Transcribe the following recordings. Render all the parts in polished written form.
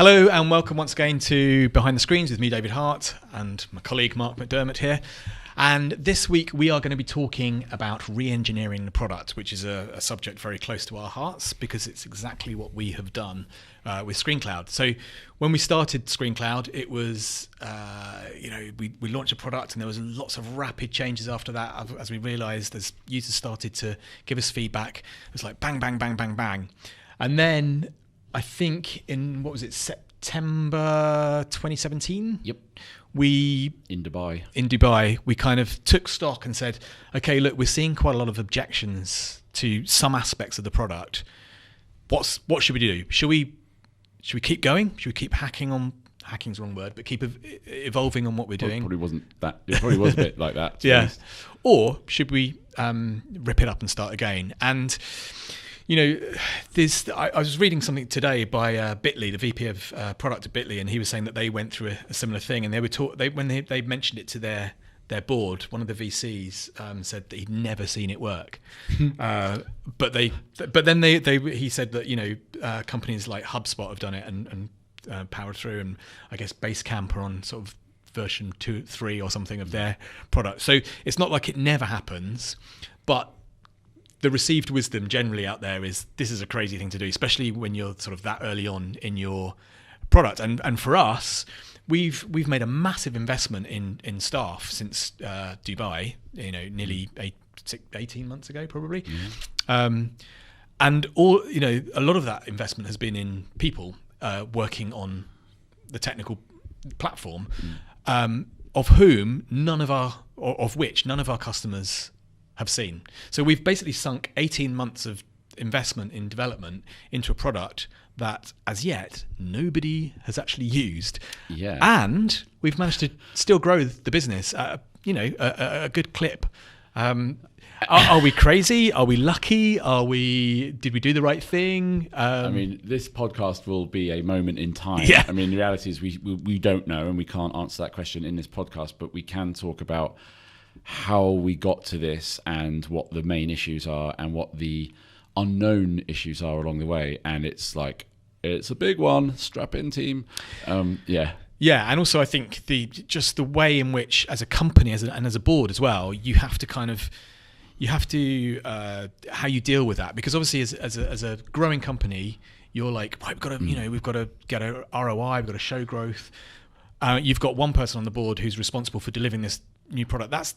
Hello and welcome once again to Behind the Screens with me, David Hart, and my colleague Mark McDermott here. And this week we are going to be talking about re-engineering the product, which is a subject very close to our hearts because it's exactly what we have done with ScreenCloud. So when we started ScreenCloud, it was, we launched a product and there was lots of rapid changes after that. As we realized, as users started to give us feedback, it was like bang, bang, bang, bang, bang. And then I think in, September 2017? Yep. In Dubai, we kind of took stock and said, okay, look, we're seeing quite a lot of objections to some aspects of the product. What should we do? Should we keep going? Should we keep hacking's the wrong word, but keep evolving on what we're doing? It probably was a bit like that. Yeah. Or should we rip it up and start again? And I was reading something today by Bitly, the VP of product at Bitly, and he was saying that they went through a similar thing, and when they mentioned it to their board, one of the VCs said that he'd never seen it work. But then he said that companies like HubSpot have done it and powered through, and I guess Basecamp are on sort of version 2, 3 or something of their product. So it's not like it never happens, but the received wisdom generally out there is this is a crazy thing to do, especially when you're sort of that early on in your product. And for us, we've made a massive investment in staff since Dubai, nearly 18 months ago, probably. Mm-hmm. And a lot of that investment has been in people working on the technical platform, of which none of our customers have seen. So we've basically sunk 18 months of investment in development into a product that as yet nobody has actually used. Yeah. And we've managed to still grow the business at a good clip. Are we crazy? Are we lucky? Did we do the right thing? This podcast will be a moment in time. Yeah. The reality is we don't know, and we can't answer that question in this podcast, but we can talk about how we got to this and what the main issues are and what the unknown issues are along the way. And it's a big one. Strap in, team. Yeah, and also I think the way in which, as a company and as a board as well, you have to how you deal with that, because obviously as a growing company, you're like, right, we've got to get a ROI, we've got to show growth. You've got one person on the board who's responsible for delivering this new product. That's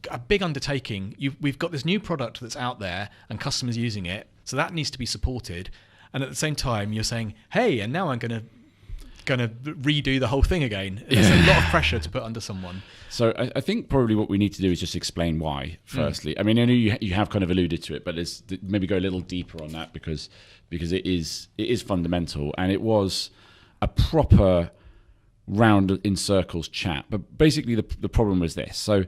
a big undertaking. We've got this new product that's out there and customers using it, so that needs to be supported. And at the same time, you're saying, hey, and now I'm going to redo the whole thing again. It's a lot of pressure to put under someone. So I think probably what we need to do is just explain why, firstly. I know you have kind of alluded to it, but maybe go a little deeper on that because it is fundamental, and it was a proper round in circles chat. But basically the problem was this. So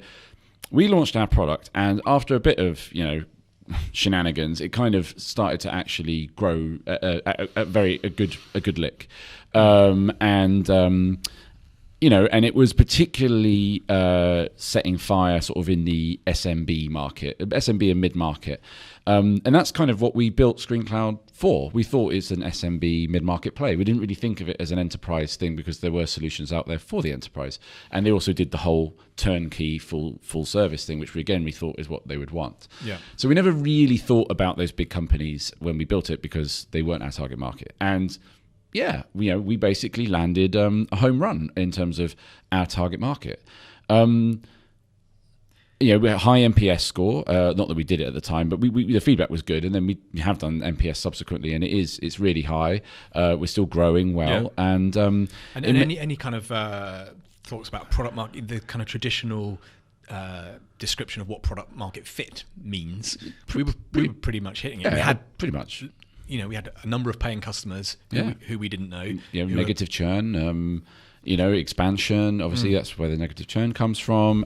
we launched our product, and after a bit of shenanigans, it kind of started to actually grow a good lick, and it was particularly setting fire sort of in the SMB and mid-market. And that's kind of what we built ScreenCloud for. We thought it's an SMB mid-market play. We didn't really think of it as an enterprise thing because there were solutions out there for the enterprise. And they also did the whole turnkey full service thing, which we thought is what they would want. Yeah. So we never really thought about those big companies when we built it because they weren't our target market. And yeah, we basically landed a home run in terms of our target market. We had a high NPS score. Not that we did it at the time, but the feedback was good. And then we have done NPS subsequently, and it's really high. We're still growing well. Yeah. And any kind of thoughts about product market, the kind of traditional description of what product market fit means? We were pretty much hitting it. Yeah, we had pretty much. We had a number of paying customers who we didn't know. Negative churn. Expansion, obviously that's where the negative churn comes from.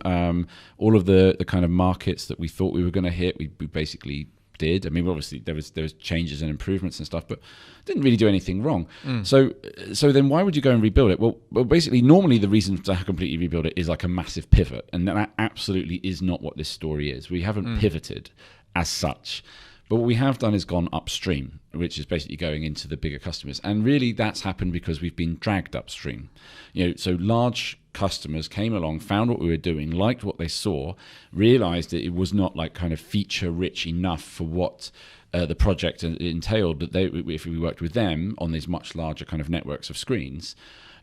All of the kind of markets that we thought we were going to hit, we basically did. Obviously there was changes and improvements and stuff, but didn't really do anything wrong. So then why would you go and rebuild it? Well, basically normally the reason to completely rebuild it is like a massive pivot, and that absolutely is not what this story is. We haven't pivoted as such. But what we have done is gone upstream, which is basically going into the bigger customers. And really that's happened because we've been dragged upstream. So large customers came along, found what we were doing, liked what they saw, realized that it was not like kind of feature rich enough for what the project entailed, that if we worked with them on these much larger kind of networks of screens.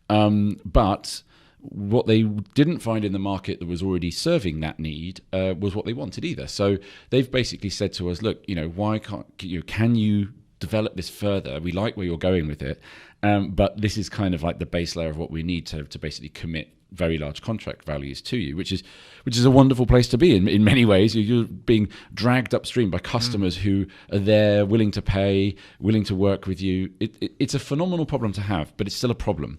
But what they didn't find in the market that was already serving that need was what they wanted either. So they've basically said to us, look, why can you develop this further? We like where you're going with it, but this is kind of like the base layer of what we need to basically commit very large contract values to you, which is a wonderful place to be in many ways. You're being dragged upstream by customers who are there, willing to pay, willing to work with you. It's a phenomenal problem to have, but it's still a problem.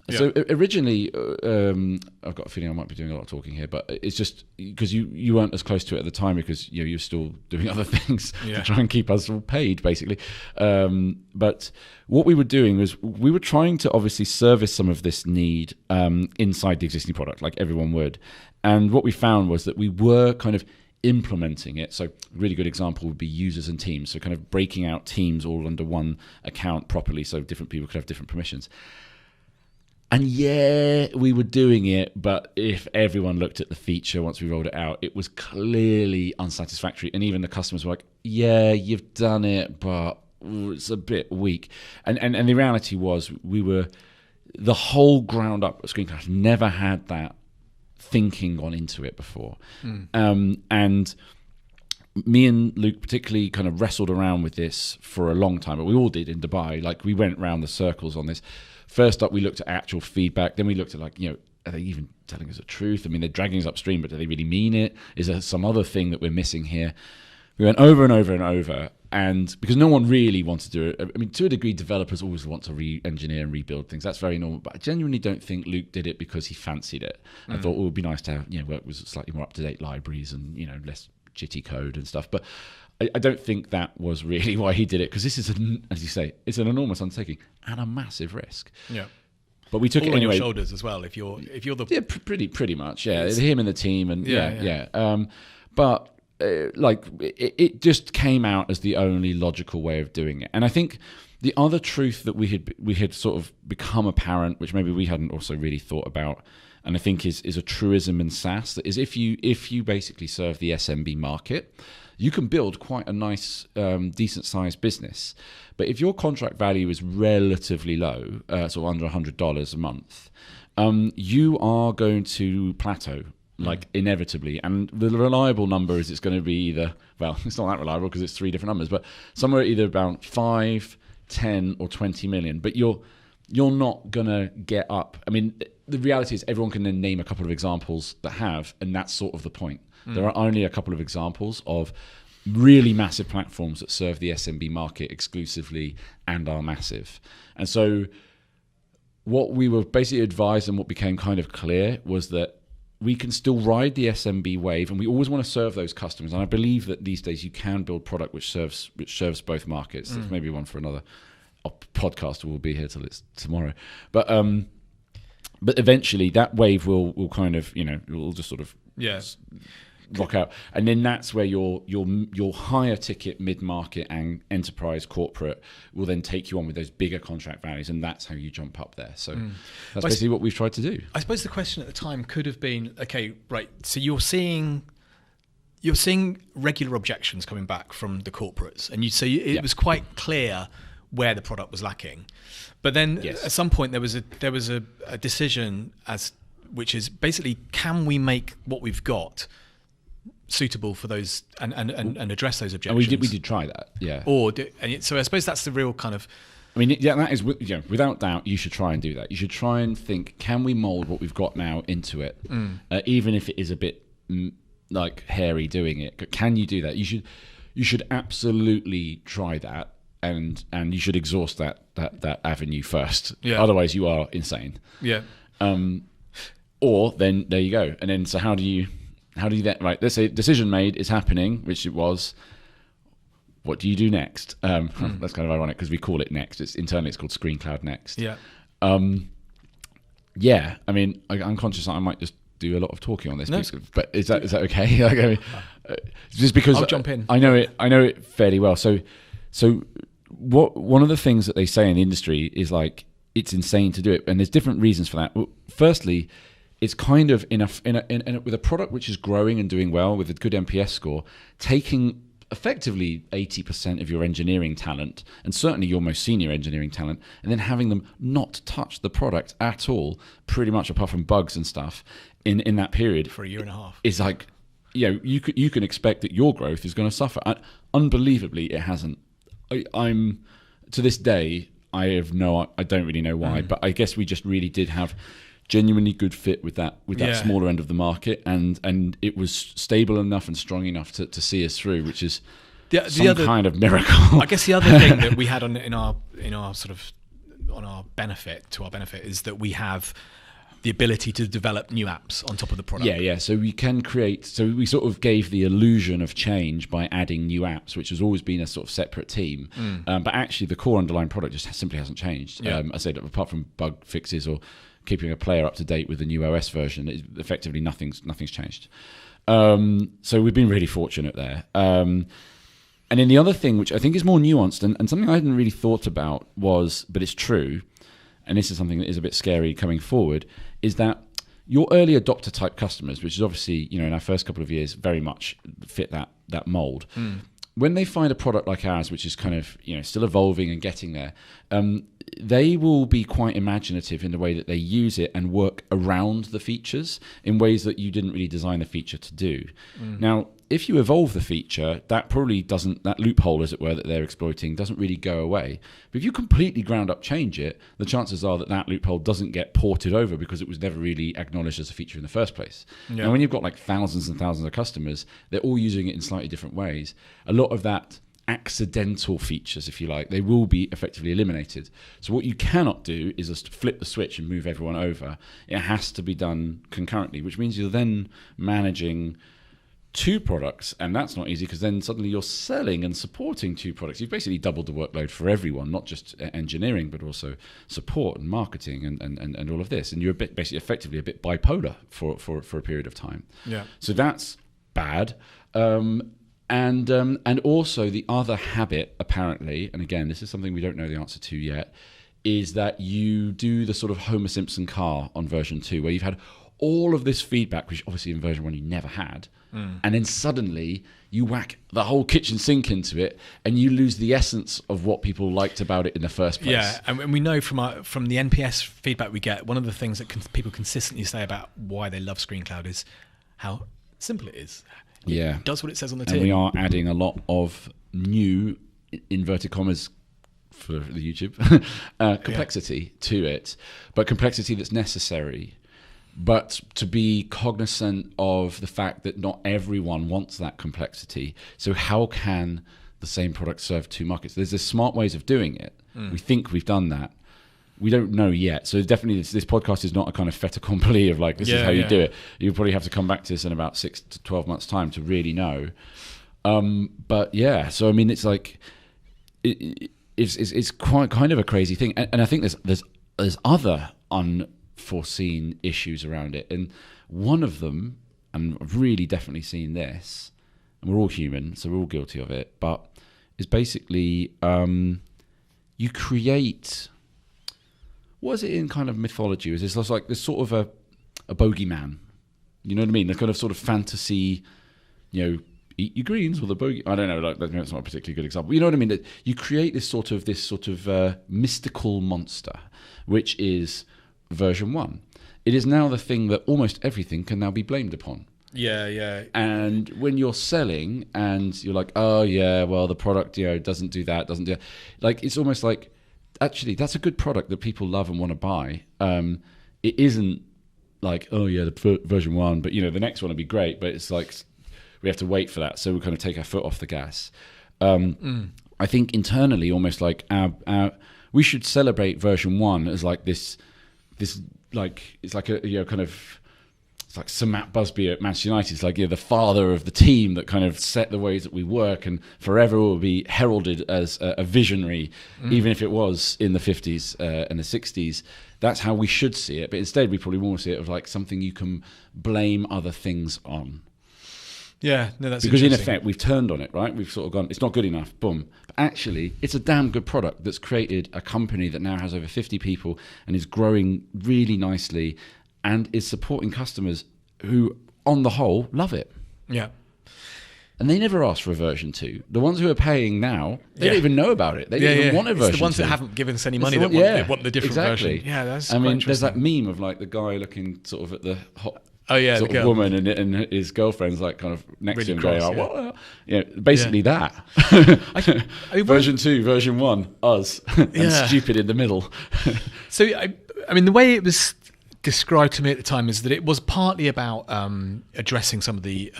Yeah. So originally, I've got a feeling I might be doing a lot of talking here, but it's just because you weren't as close to it at the time because you're still doing other things to try and keep us all paid, basically. But what we were doing was we were trying to obviously service some of this need inside the existing product, like everyone would. And what we found was that we were kind of implementing it. So a really good example would be users and teams. So kind of breaking out teams all under one account properly so different people could have different permissions. And we were doing it, but if everyone looked at the feature once we rolled it out, it was clearly unsatisfactory. And even the customers were like, yeah, you've done it, but it's a bit weak. And the reality was the whole ground up ScreenCloud never had that thinking gone into it before. And me and Luke particularly kind of wrestled around with this for a long time, but we all did in Dubai. Like we went round the circles on this. First up, we looked at actual feedback. Then we looked at are they even telling us the truth? I mean, they're dragging us upstream, but do they really mean it? Is there some other thing that we're missing here? We went over and over and over, and because no one really wanted to do it. I mean, to a degree, developers always want to re-engineer and rebuild things. That's very normal. But I genuinely don't think Luke did it because he fancied it. I thought it would be nice to have, work with slightly more up-to-date libraries and less jitty code and stuff. But I don't think that was really why he did it, because this is, as you say, it's an enormous undertaking and a massive risk. Yeah. But we took all it anyway. On your shoulders as well. If you're the pretty much him and the team and but it just came out as the only logical way of doing it. And I think the other truth that we had sort of become apparent, which maybe we hadn't also really thought about, and I think is a truism in SaaS, that is if you basically serve the SMB market, you can build quite a nice, decent sized business. But if your contract value is relatively low, sort of under $100 a month, you are going to plateau, inevitably. And the reliable number is it's going to be either, well, it's not that reliable because it's three different numbers, but somewhere either about 5, 10 or 20 million. But you're not going to get up. I mean, the reality is everyone can then name a couple of examples that have, and that's sort of the point. There are only a couple of examples of really massive platforms that serve the SMB market exclusively and are massive. And so what we were basically advised and what became kind of clear was that we can still ride the SMB wave, and we always want to serve those customers. And I believe that these days you can build product which serves both markets. That's maybe one for another podcast. We'll be here till it's tomorrow. But eventually that wave will kind of, will just sort of rock out, and then that's where your higher ticket mid-market and enterprise corporate will then take you on with those bigger contract values, and that's how you jump up there. So that's basically what we've tried to do. I suppose the question at the time could have been, okay, right, so you're seeing regular objections coming back from the corporates, and it was quite clear where the product was lacking. But then at some point there was a decision which is basically, can we make what we've got suitable for those and address those objections? And we did try that, so I suppose that's the real kind of. I mean, that is, without doubt, you should try and do that. You should try and think, can we mold what we've got now into it, even if it is a bit hairy doing it? Can you do that? You should absolutely try that, and you should exhaust that avenue first. Yeah. Otherwise, you are insane. Yeah. Or then there you go, and then so how do you then, right? Let's say decision made is happening, which it was. What do you do next? That's kind of ironic because we call it Next. Internally it's called ScreenCloud Next. Yeah. I mean, I'm conscious that I might just do a lot of talking on this, but is that okay? just because I'll jump in. I know it fairly well. So one of the things that they say in the industry is like it's insane to do it, and there's different reasons for that. Well, firstly, it's kind of with a product which is growing and doing well with a good NPS score, taking effectively 80% of your engineering talent, and certainly your most senior engineering talent, and then having them not touch the product at all, pretty much apart from bugs and stuff, in that period for a year and a half, is like, you can expect that your growth is going to suffer. Unbelievably, it hasn't. I'm to this day, I don't really know why, but I guess we just really did have genuinely good fit with that smaller end of the market, and it was stable enough and strong enough to see us through, which is some kind of miracle. I guess the other thing that we had in our sort of on our benefit is that we have the ability to develop new apps on top of the product. Yeah. So we can create. So we sort of gave the illusion of change by adding new apps, which has always been a sort of separate team. But actually, the core underlying product just simply hasn't changed. Yeah. I said, apart from bug fixes or keeping a player up to date with the new OS version, effectively nothing's changed. So we've been really fortunate there. And then the other thing, which I think is more nuanced and something I hadn't really thought about but it's true, and this is something that is a bit scary coming forward, is that your early adopter type customers, which is obviously, in our first couple of years very much fit that mold. When they find a product like ours, which is kind of still evolving and getting there, they will be quite imaginative in the way that they use it and work around the features in ways that you didn't really design the feature to do. Now, if you evolve the feature, that loophole, as it were, that they're exploiting doesn't really go away. But if you completely ground up change it, the chances are that loophole doesn't get ported over because it was never really acknowledged as a feature in the first place. Yeah. And when you've got like thousands and thousands of customers, they're all using it in slightly different ways. A lot of that accidental features, if you like, they will be effectively eliminated. So what you cannot do is just flip the switch and move everyone over. It has to be done concurrently, which means you're then managing two products, and that's not easy because then suddenly you're selling and supporting two products. You've basically doubled the workload for everyone, not just engineering, but also support and marketing and all of this. And you're basically effectively a bit bipolar for a period of time. Yeah. So that's bad. And also the other habit, apparently, and again, this is something we don't know the answer to yet, is that you do the sort of Homer Simpson car on version 2, where you've had all of this feedback, which obviously in version 1 you never had, and then suddenly you whack the whole kitchen sink into it, and you lose the essence of what people liked about it in the first place. Yeah, and we know from the NPS feedback we get, one of the things that people consistently say about why they love ScreenCloud is how simple it is. It does what it says on the tin. And we are adding a lot of new, inverted commas for the YouTube, complexity to it, but complexity that's necessary. But to be cognizant of the fact that not everyone wants that complexity. So how can the same product serve two markets? There's smart ways of doing it. We think we've done that. We don't know yet. So definitely this podcast is not a kind of fait accompli of like, this is how you do it. You probably have to come back to this in about 6 to 12 months time to really know. But yeah, so I mean, it's like, it's quite kind of a crazy thing. And I think there's other unforeseen issues around it. And one of them, and I've really definitely seen this, and we're all human, so we're all guilty of it, but is basically you create... What is it in kind of mythology? Is this like this sort of a bogeyman? You know what I mean? The kind of sort of fantasy, eat your greens with a bogey. I don't know, like that's not a particularly good example. You know what I mean? That you create this sort of mystical monster, which is version 1. It is now the thing that almost everything can now be blamed upon. Yeah. And when you're selling and you're like, oh yeah, well the product doesn't do that, doesn't do that. Like it's almost like, actually, that's a good product that people love and want to buy. It isn't like, oh yeah, the version 1, but the next one would be great. But it's like we have to wait for that, so we kind of take our foot off the gas. I think internally, almost like we should celebrate version 1 as like this like it's like a kind of. It's like Sir Matt Busby at Manchester United. It's like the father of the team that kind of set the ways that we work, and forever will be heralded as a visionary, even if it was in the 50s and the 60s. That's how we should see it. But instead, we probably want to see it as like something you can blame other things on. Yeah, no, that's because in interesting. effect we've turned on it, right? We've sort of gone, it's not good enough, boom. But actually, it's a damn good product that's created a company that now has over 50 people and is growing really nicely and is supporting customers who, on the whole, love it. Yeah. And they never asked for a version 2. The ones who are paying now, they don't even know about it. They don't even want a version 2. It's the ones that haven't given us any money It's that want the different exactly. version. Yeah, that's I mean, quite there's that interesting. meme of like the guy looking sort of at the hot the sort of girl. woman and his girlfriend's like kind of next Really to him going, cross, what? Yeah, basically that. I mean, Version 2, version 1, us, and Yeah. stupid in the middle. So, I mean, the way it was described to me at the time is that it was partly about addressing some of the,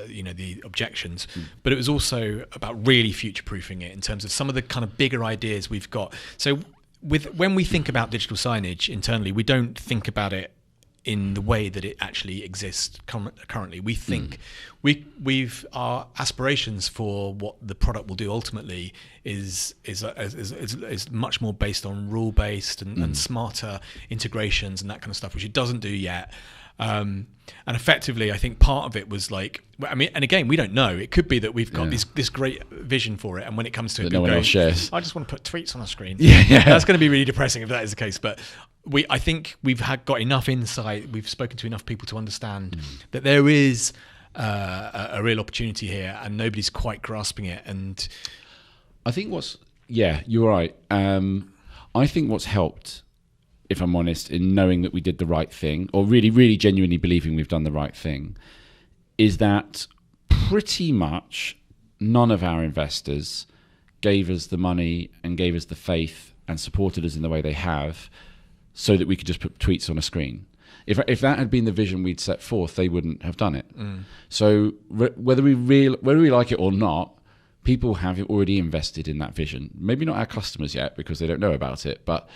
the objections, but it was also about really future-proofing it in terms of some of the kind of bigger ideas we've got. So, when we think about digital signage internally, we don't think about it in the way that it actually exists currently. We think we've our aspirations for what the product will do ultimately is much more based on rule based and smarter integrations and that kind of stuff, which it doesn't do yet. And effectively, I think part of it was like, I mean, and again, we don't know. It could be that we've got this great vision for it, and when it comes to it, That no one else shares. I just want to put tweets on a screen. Yeah. That's going to be really depressing if that is the case. But I think we've got enough insight. We've spoken to enough people to understand that there is a real opportunity here, and nobody's quite grasping it. And I think you're right. I think what's helped, if I'm honest, in knowing that we did the right thing, or really, really genuinely believing we've done the right thing, is that pretty much none of our investors gave us the money and gave us the faith and supported us in the way they have so that we could just put tweets on a screen. If that had been the vision we'd set forth, they wouldn't have done it. So whether we like it or not, people have already invested in that vision. Maybe not our customers yet because they don't know about it, but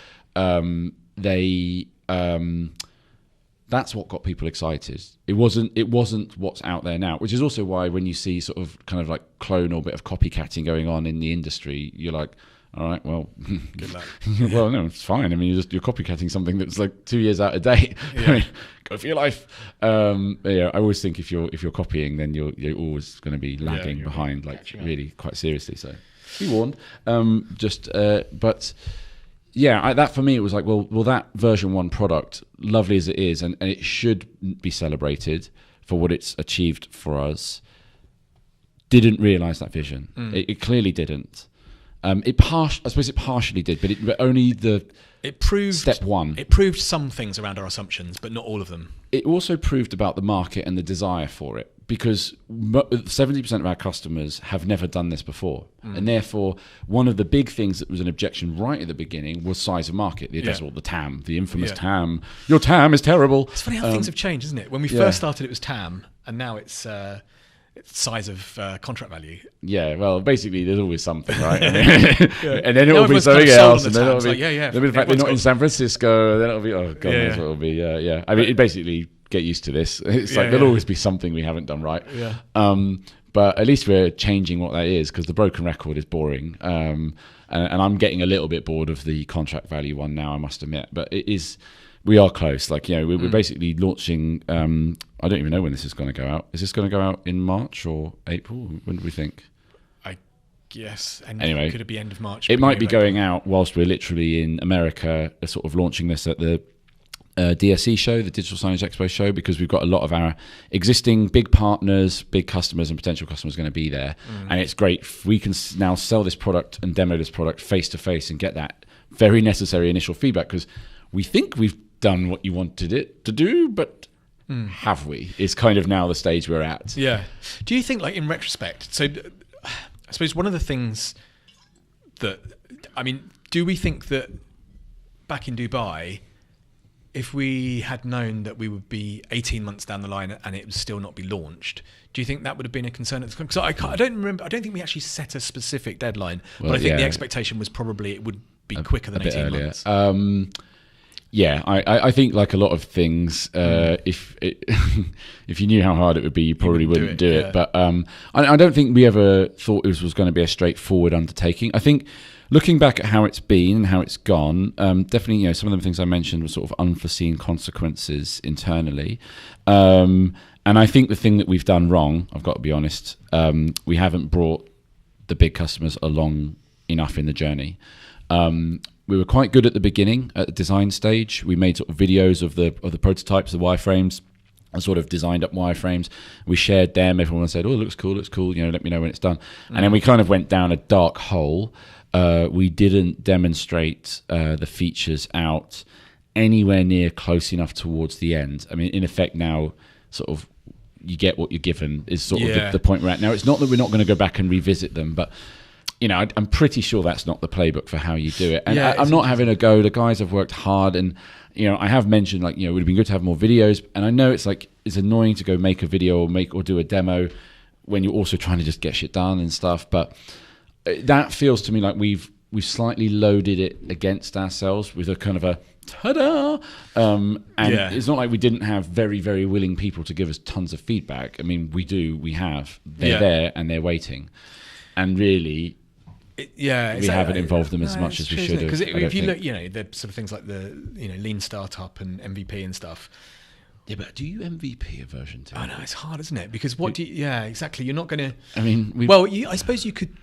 that's what got people excited. It wasn't what's out there now, which is also why when you see sort of kind of like clone or bit of copycatting going on in the industry, you're like, all right, well, good luck. Well, no, it's fine. I mean, you're copycatting something that's like 2 years out of date. Yeah. I mean, go for your life. I always think if you're copying, then you're always going to be lagging behind, like really quite seriously. So be warned. But yeah, that for me it was like, well, that version 1 product, lovely as it is, and it should be celebrated for what it's achieved for us. Didn't realise that vision. It clearly didn't. I suppose it partially did, but only it proved step 1. It proved some things around our assumptions, but not all of them. It also proved about the market and the desire for it, because 70% of our customers have never done this before. And therefore, one of the big things that was an objection right at the beginning was size of market, the addressable, the TAM, the infamous TAM. Your TAM is terrible. It's funny how things have changed, isn't it? When we first started, it was TAM, and now it's size of contract value. Yeah, well, basically, there's always something, right? I mean, and then it'll be something kind of else, sold and on then the it'll be, TAMs, the fact they're not in San Francisco, then it'll be, oh, God knows what it'll be. Yeah. I mean, it basically, get used to this. It's like there'll always be something we haven't done right. Yeah. But at least we're changing what that is, because the broken record is boring. And I'm getting a little bit bored of the contract value one now, I must admit. But we are close. Like, we're basically launching. I don't even know when this is going to go out. Is this going to go out in March or April? When do we think? I guess. Anyway, could it be end of March? It might be going out whilst we're literally in America, sort of launching this at the DSE show, the Digital Signage Expo show, because we've got a lot of our existing big partners, big customers and potential customers going to be there. And it's great. We can now sell this product and demo this product face to face and get that very necessary initial feedback, because we think we've done what you wanted it to do, but have we? Is kind of now the stage we're at. Yeah. Do you think, like, in retrospect, so I suppose one of the things that, I mean, do we think that back in Dubai, if we had known that we would be 18 months down the line and it would still not be launched, do you think that would have been a concern at the time? Because I don't think we actually set a specific deadline, but I think the expectation was probably it would be quicker than 18 months. Yeah, I think like a lot of things, if you knew how hard it would be, you probably wouldn't do it. But I don't think we ever thought it was going to be a straightforward undertaking. I think looking back at how it's been and how it's gone, some of the things I mentioned were sort of unforeseen consequences internally. And And I think the thing that we've done wrong, I've got to be honest, we haven't brought the big customers along enough in the journey. We were quite good at the beginning, at the design stage. We made sort of videos of the prototypes, the wireframes, and sort of designed up wireframes. We shared them. Everyone said, "Oh, it looks cool. You know, let me know when it's done." And then we kind of went down a dark hole. We didn't demonstrate the features out anywhere near close enough towards the end. I mean, in effect, now sort of you get what you're given is sort of the point we're at now. It's not that we're not going to go back and revisit them, but you know, I'm pretty sure that's not the playbook for how you do it. And I'm not having a go. The guys have worked hard, and you know, I have mentioned, like, you know, it would have been good to have more videos. And I know it's like, it's annoying to go make a video or do a demo when you're also trying to just get shit done and stuff. But that feels to me like we've slightly loaded it against ourselves with a kind of a ta-da. It's not like we didn't have very, very willing people to give us tons of feedback. I mean, we have. They're there and they're waiting. And really, we haven't involved them as much as we should have. Because if you look, you know, the sort of things like the, you know, lean startup and MVP and stuff. Yeah, but do you MVP a version 2? I know, it's hard, isn't it? Because what do you, exactly. You're not going to. I mean, I suppose you could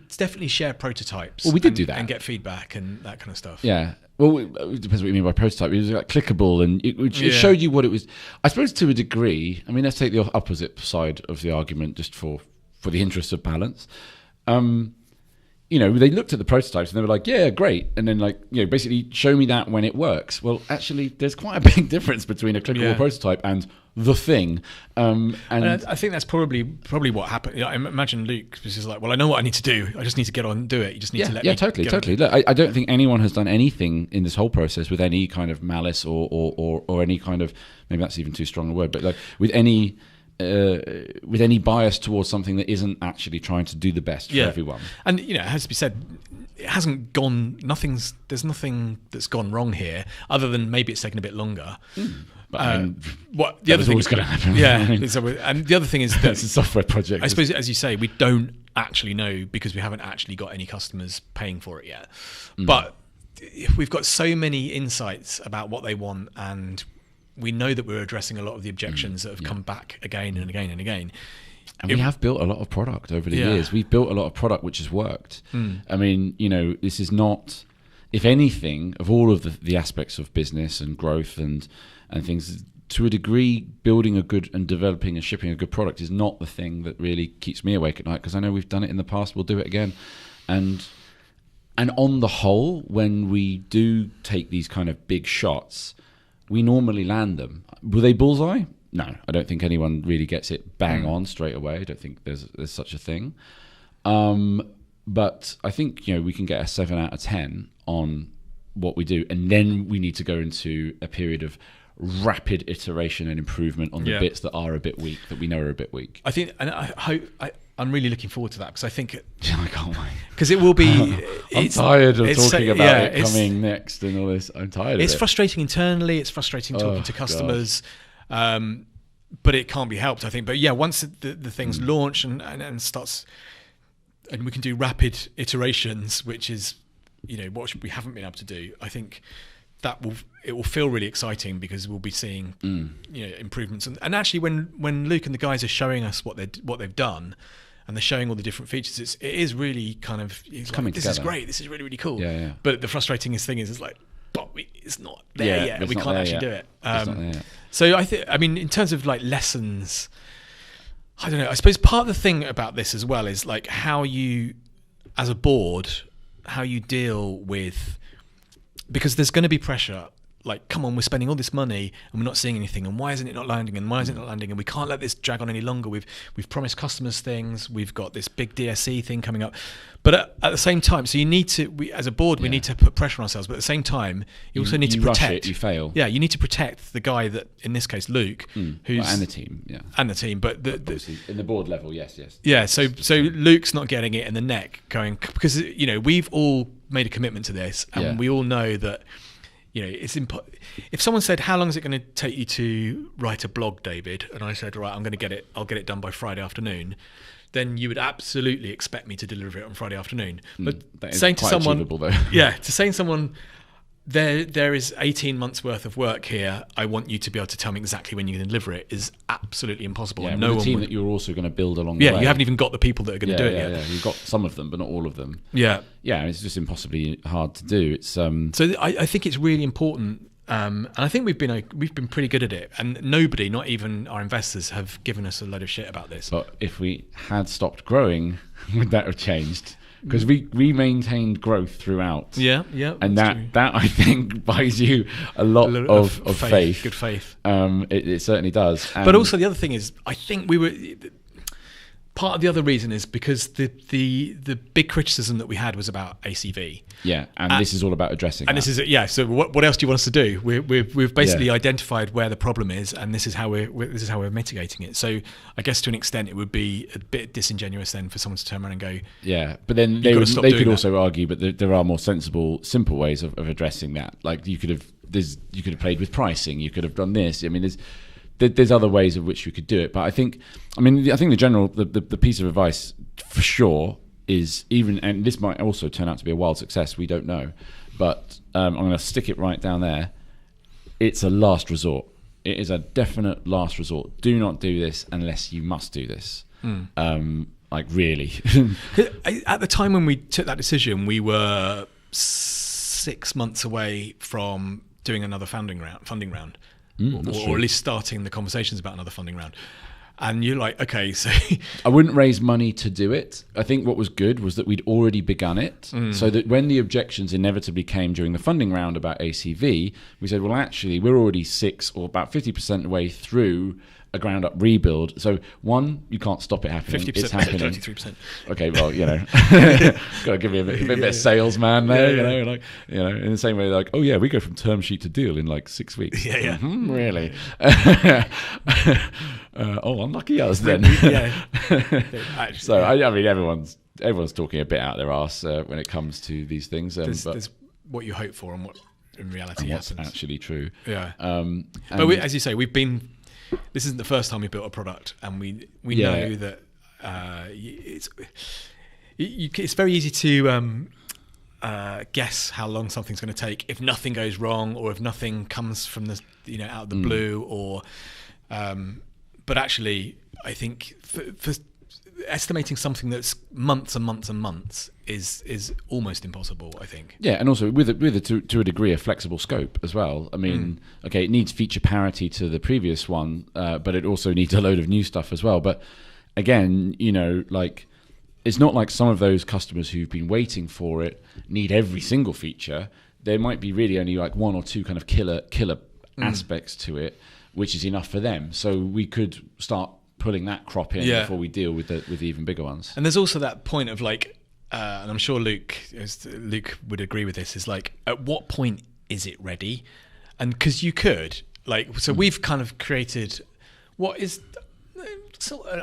definitely share prototypes. Well, we did do that and get feedback and that kind of stuff. Yeah. Well, it depends what you mean by prototype. It was like clickable, and it showed you what it was. I suppose to a degree. I mean, let's take the opposite side of the argument, just for the interest of balance. You know, they looked at the prototypes and they were like, yeah, great. And then, like, you know, basically show me that when it works. Well, actually, there's quite a big difference between a clickable prototype and the thing. And I think that's probably what happened. You know, I imagine Luke was just like, well, I know what I need to do. I just need to get on and do it. You just need to let me. Yeah, totally. Look, I don't think anyone has done anything in this whole process with any kind of malice or any kind of, maybe that's even too strong a word, but like with any bias towards something that isn't actually trying to do the best for everyone. And you know, it has to be said, it hasn't gone. There's nothing that's gone wrong here, other than maybe it's taken a bit longer. But I mean, what the other thing is going to happen. Yeah, I mean, and the other thing is that it's a software project. I suppose, as you say, we don't actually know because we haven't actually got any customers paying for it yet. But we've got so many insights about what they want, and we know that we're addressing a lot of the objections that have come back again and again and again. And we have built a lot of product over the years. We've built a lot of product which has worked. I mean, you know, this is not, if anything, of all of the aspects of business and growth and things, to a degree, building a good and developing and shipping a good product is not the thing that really keeps me awake at night, because I know we've done it in the past, we'll do it again. And on the whole, when we do take these kind of big shots, we normally land them. Were they bullseye? No, I don't think anyone really gets it bang on straight away. I don't think there's such a thing. But I think, you know, we can get a 7 out of 10 on what we do, and then we need to go into a period of rapid iteration and improvement on the bits that are a bit weak, that we know are a bit weak. I think, and I hope, I'm really looking forward to that, because I think I can't wait, because it will be. I'm tired of talking about it coming next and all this. I'm tired of it. It's frustrating internally. It's frustrating talking to customers, but it can't be helped, I think. But yeah, once the thing's launched and starts, and we can do rapid iterations, which is, you know, what we haven't been able to do. I think it will feel really exciting, because we'll be seeing you know, improvements. And actually, when Luke and the guys are showing us what they've done, and they're showing all the different features, it is really kind of, it's coming together. This is great. This is really, really cool. Yeah. But the frustrating thing is, it's like, but it's not there yet. We can't actually do it. So I mean, in terms of like lessons, I don't know. I suppose part of the thing about this as well is like how you, as a board, how you deal with, because there's going to be pressure. Like, come on, we're spending all this money and we're not seeing anything, and why isn't it not landing, and why isn't it not landing, and we can't let this drag on any longer. We've promised customers things, we've got this big DSE thing coming up, but at the same time, so you need to, as a board, we need to put pressure on ourselves, but at the same time, you also need to protect. Rush it, you fail. Yeah, you need to protect the guy that, in this case, Luke, who's and the team, and the team, but in the board level, yes. Yeah, so Luke's not getting it in the neck, going, because, you know, we've all made a commitment to this, and we all know that, you know, it's if someone said, how long is it going to take you to write a blog, David? And I said, right, I'll get it done by Friday afternoon. Then you would absolutely expect me to deliver it on Friday afternoon. But that is saying quite to someone, achievable, though. to saying to someone, there is 18 months worth of work here. I want you to be able to tell me exactly when you can deliver it is absolutely impossible. Yeah, and no no the team one that you're also going to build along the way. Yeah, you haven't even got the people that are going to do it yet. Yeah, you've got some of them, but not all of them. Yeah. Yeah, it's just impossibly hard to do. It's So I think it's really important, and I think we've been pretty good at it. And nobody, not even our investors, have given us a load of shit about this. But if we had stopped growing, would that have changed? Because we maintained growth throughout. Yeah, and that I think buys you a lot of faith. Good faith. It certainly does. But also the other thing is, I think we were. Part of the other reason is because the big criticism that we had was about ACV. Yeah, and this is all about addressing. And that. this is So what else do you want us to do? We've basically identified where the problem is, and this is how we're mitigating it. So I guess to an extent, it would be a bit disingenuous then for someone to turn around and go. Yeah, but then they could also argue, but there are more sensible, simple ways of addressing that. Like you could have played with pricing. You could have done this. I mean, there's other ways of which we could do it, but I think the piece of advice for sure is and this might also turn out to be a wild success. We don't know, but I'm going to stick it right down there. It's a last resort. It is a definite last resort. Do not do this unless you must do this. Like really. At the time when we took that decision, we were 6 months away from doing another funding round. Or at least starting the conversations about another funding round. And you're like, okay, so I wouldn't raise money to do it. I think what was good was that we'd already begun it, so that when the objections inevitably came during the funding round about ACV, we said, well, actually, we're already 6 or about 50% away through a ground up rebuild. So one, you can't stop it happening. 50%, it's happening. 33%. Okay, well, got to give me a bit of salesman there, in the same way, like, oh yeah, we go from term sheet to deal in like 6 weeks. Yeah. Really? Unlucky us then. Actually, so I mean, everyone's talking a bit out their arse when it comes to these things. There's what you hope for and what in reality what's happens. Actually true. Yeah. But as you say, this isn't the first time we built a product, and we know that it's very easy to guess how long something's going to take if nothing goes wrong, or if nothing comes from the out of the blue, or but actually, I think for estimating something that's months and months and months is almost impossible, I think. Yeah, and also with to a degree a flexible scope as well. I mean, okay, it needs feature parity to the previous one, but it also needs a load of new stuff as well. But again, like it's not like some of those customers who've been waiting for it need every single feature. There might be really only like one or two kind of killer aspects to it, which is enough for them. So we could start pulling that crop in before we deal with the even bigger ones. And there's also that point of like, and I'm sure Luke would agree with this, is like, at what point is it ready? And because you could, like, so we've kind of created what is,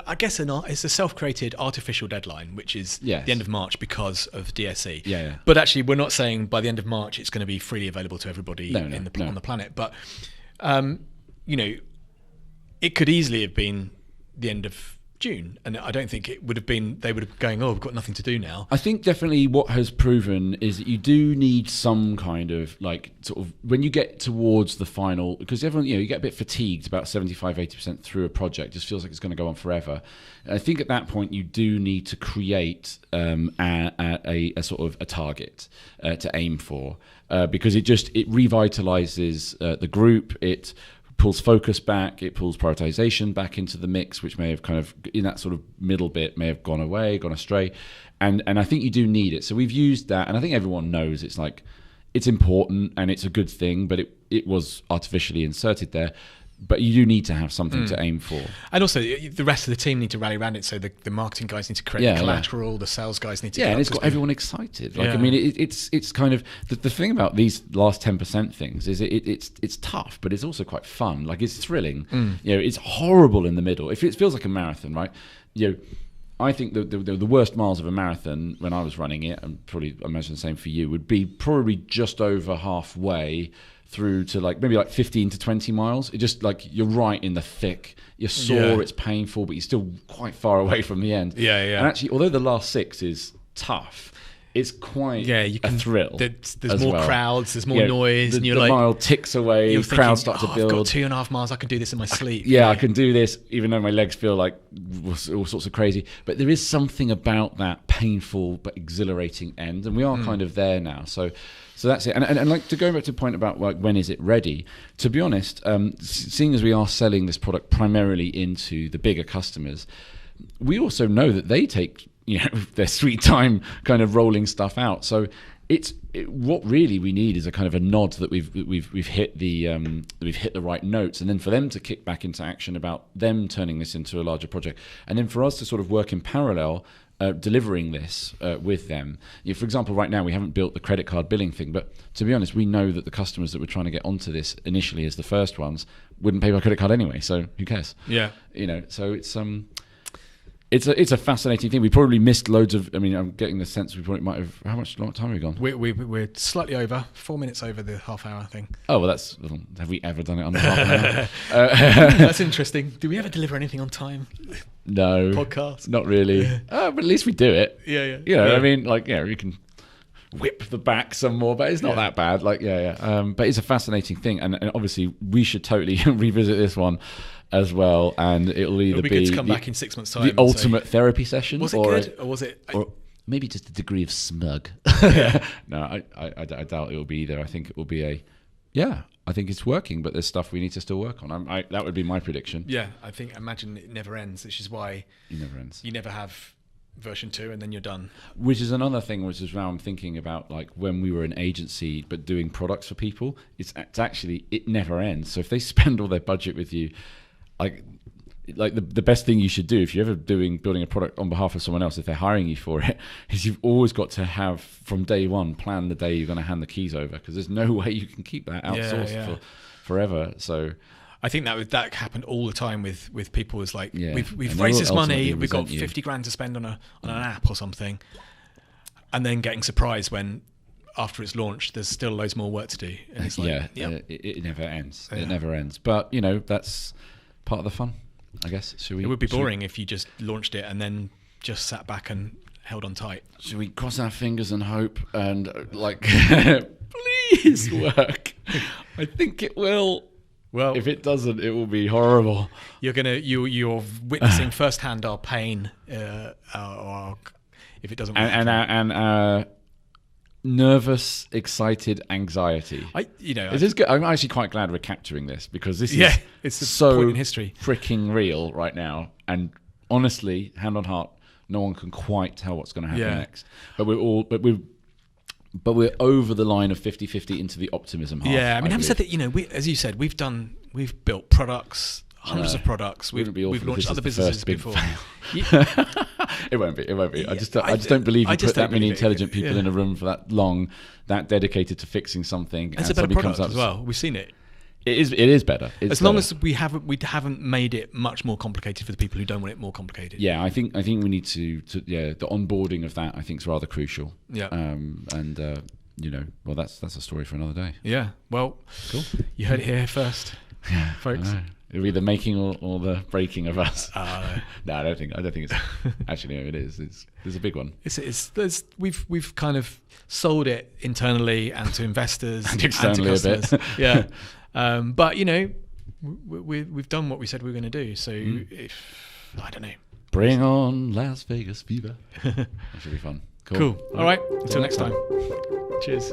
I guess, it's a self-created artificial deadline, which is the end of March because of DSE. Yeah. But actually, we're not saying by the end of March it's going to be freely available to everybody on the planet. But, it could easily have been the end of June, and I don't think it would have been. They would have going, we've got nothing to do now. I think definitely what has proven is that you do need some kind of like sort of when you get towards the final, because everyone you get a bit fatigued about 75-80% through a project. It just feels like it's going to go on forever. And I think at that point you do need to create a sort of a target to aim for, because it revitalizes the group. It pulls focus back, it pulls prioritization back into the mix, which may have kind of in that sort of middle bit may have gone astray, and I think you do need it. So we've used that, and I think everyone knows it's like it's important and it's a good thing, but it was artificially inserted there. But you do need to have something to aim for. And also, the rest of the team need to rally around it. So the marketing guys need to create collateral. The sales guys need to... and it's got everyone excited. Like, I mean, it's kind of... The thing about these last 10% things is it's tough, but it's also quite fun. Like, it's thrilling. It's horrible in the middle. If it feels like a marathon, right? I think the worst miles of a marathon when I was running it, and probably I imagine the same for you, would be probably just over halfway through to like maybe like 15 to 20 miles. It just like you're right in the thick. You're sore, it's painful, but you're still quite far away from the end. Yeah. And actually, although the last 6 is tough, it's quite you can, a thrill. There's more crowds, there's more noise, and you're the like, mile ticks away, you're crowds thinking, start to build. I've got 2.5 miles, I can do this in my sleep. I can do this, even though my legs feel like all sorts of crazy. But there is something about that painful but exhilarating end, and we are kind of there now. So that's it. And like, to go back to the point about like, when is it ready? To be honest, seeing as we are selling this product primarily into the bigger customers, we also know that they take their sweet time kind of rolling stuff out. So what really we need is a kind of a nod that we've hit the right notes, and then for them to kick back into action about them turning this into a larger project, and then for us to sort of work in parallel, delivering this with them. For example, right now we haven't built the credit card billing thing, but to be honest, we know that the customers that we're trying to get onto this initially as the first ones wouldn't pay by credit card anyway, so who cares? So it's a fascinating thing. We probably missed loads of. I mean, I'm getting the sense we probably might have. How much long time have we gone? We're slightly over 4 minutes over the half-hour thing. Oh well, have we ever done it on the half an hour? That's interesting. Do we ever deliver anything on time? No, podcast. Not really. But at least we do it. Yeah. I mean, like, you can whip the back some more, but it's not that bad. Like, but it's a fascinating thing, and obviously we should totally revisit this one as well, and it'll either be good to come back in 6 months' time. The ultimate therapy session. Was it good, or was it? Or maybe just a degree of smug. No, I doubt it will be either. I think it will be I think it's working, but there's stuff we need to still work on. That would be my prediction. Yeah, imagine it never ends, which is why it never ends. You never have version 2 and then you're done. Which is another thing, which is around thinking about like when we were an agency but doing products for people. It's actually, it never ends. So if they spend all their budget with you, like the best thing you should do if you're ever building a product on behalf of someone else, if they're hiring you for it, is you've always got to have from day one plan the day you're going to hand the keys over, because there's no way you can keep that outsourced for forever. So I think that happened all the time with people. Is like, we've And raised this money, ultimately we've got resent you. 50 grand to spend on an app or something, and then getting surprised when after it's launched there's still loads more work to do. And it's like, it never ends. It never ends. But that's part of the fun, I guess. It would be boring if you just launched it and then just sat back and held on tight. Should we cross our fingers and hope and please work? I think it will. Well, if it doesn't, it will be horrible. You're witnessing firsthand our pain, or if it doesn't work. And our nervous, excited anxiety. I'm actually quite glad we're capturing this, because this is it's the so point in history. Freaking real right now. And honestly, hand on heart, no one can quite tell what's going to happen next. But we're over the line of 50-50 into the optimism half. Yeah, I mean, having said that, as you said, we've built products, hundreds of products. We've launched other businesses before. It won't be. I just don't believe you put that many intelligent people in a room for that long, that dedicated to fixing something. It's a better product as well. We've seen it. It is better. As long as we haven't made it much more complicated for the people who don't want it more complicated. Yeah, I think we need to the onboarding of that, I think, is rather crucial. Yeah. Well, that's a story for another day. Yeah. Well, cool. You heard it here first, folks. It'll be the making or the breaking of us. No, I don't think it's. Actually, no, it is. There's a big one. We've kind of sold it internally and to investors and externally and to customers. a bit. Yeah, but we've done what we said we were going to do. So I don't know. Bring on Las Vegas fever. That should be fun. Cool. All right. Until next time. Cheers.